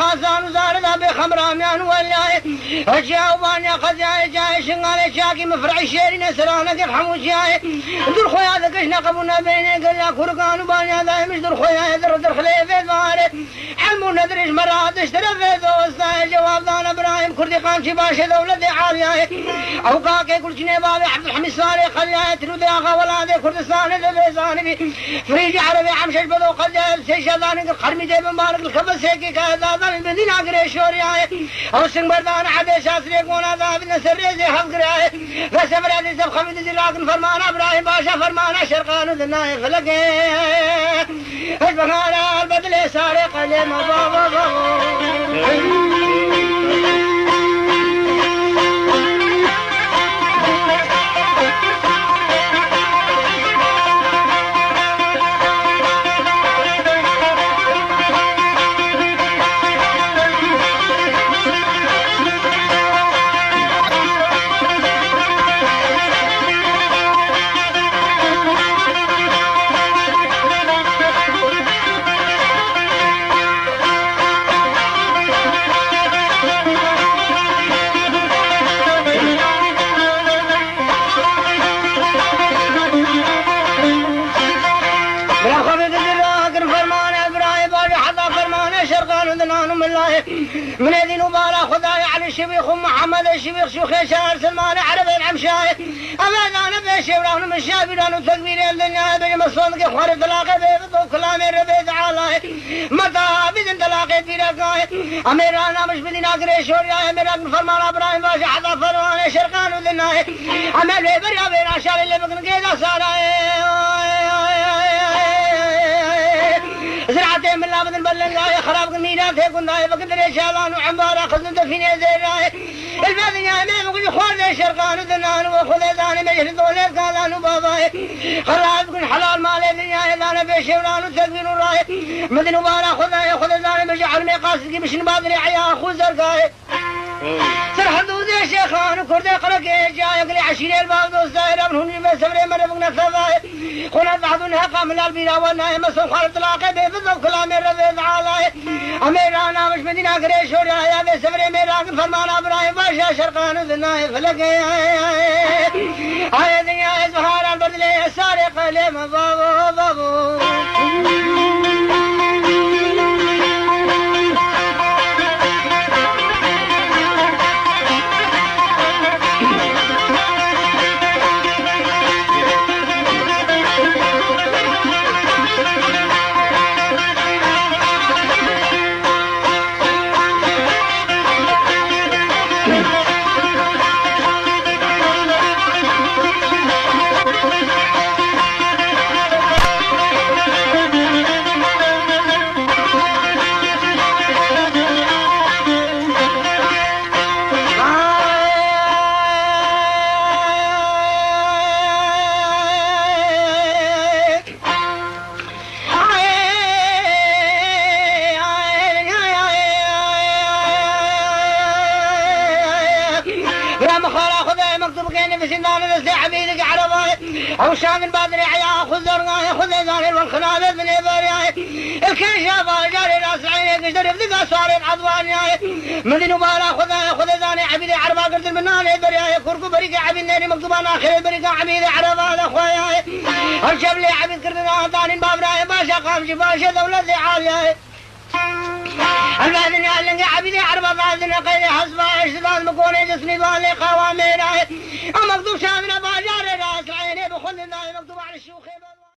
خازان وزارنا بخمرام يا نولي أشياء وبانيا خزايا جاي شنغالي شاكي مفرع الشيري نسرانا كيف حمو شاي در خويا ذكشنا قبلنا بيني قلنا كرقان وبانيا ذا مش در خويا در خليفة ضاري حلمو ندريش مرات اشترى في دوستاي جواب دانا ابراهيم كردي قامشي باشي دولتي عالية أو كاكي كل شني بابي عبد الحميد صالي خليا ترودي أخا ولادي كردستاني ذبيزاني فريجي عربي عمشش بدو قلجل سيشاداني خرمي جيب مبارك الخبز هيكي كهداداني بدينا قريشوري أو سنبردان عبي شاسري قونا ذابي نسريزي حفقري فسبرادي سب خميد زلاقن فرمانا ابراهيم باشا فرمانا شرقان ذناي فلقي اجبهانا البدلي ساري قليم بابا من الذين وبالا خداي على الشبيخ محمد الشبيخ شيخ شهر سلمان عربي العمشاي أبدا أنا بشيران من شابيران وتكبير الدنيا بين مصونك خوار تلاقي بيضو كلامي ربي تعالى متى بدن تلاقي بيرقاي أميرانا مش بدنا قريشوريا أميران فرمان إبراهيم باشا حدا فرمان شرقان ودناي أمير بريا بينا شال اللي بقن كيدا ساراي زرعتي من لا بدن بلنقاي خراب قنينات هيك قناي بقدر شالان وعمبارا خزنت فيني زيراي البادن يا امين وقل خوار شرقان ودنان وخذ داني مجهد دوليت قالان وباباي خراب قن حلال مالي دنيا دانا بشيران وتكبير وراي مدن وبارا خذ داني مجعل ميقاسكي مش نبادري عيا اخو زرقاي سرحدودي يا شيخان وكردي قرقي جاي قلي عشيري الباب دوستاي ربنهوني بسبري مربقنا خفاي قلنا بعضنا قام الالبينا والنايم مسون خالد تلاقي بيفضل كلامي رضي تعالى أميرانا مش مدينة قريشور يا بسبري ميراقن فرمان إبراهيم باشا شرقان وذناي فلقي هاي دنيا إزبهار البردلي السارق لما بابو أو شان البادري عيا خذ زرقاي خذ زاني والخنال بني برياي الكيشة جاري راس عيني قدر يبدأ صار العضواني مدين وبالا خذ زاني عبيدي عربا قرد المناني برياي كركو بريك عبيد نيني مكتوبان آخر بريك عبيدي عربا أخوياي هرشب لي عبيد قردنا داني بابراي باشا قامشي باشا دولتي عالياي البادن يعلن عبيدي عربا بادن قيدي حسبا اشتداد مكوني جسمي بالي قواميراي مكتوب شامنا باجاري راس عيني بخل الناي مكتوب على الشيوخ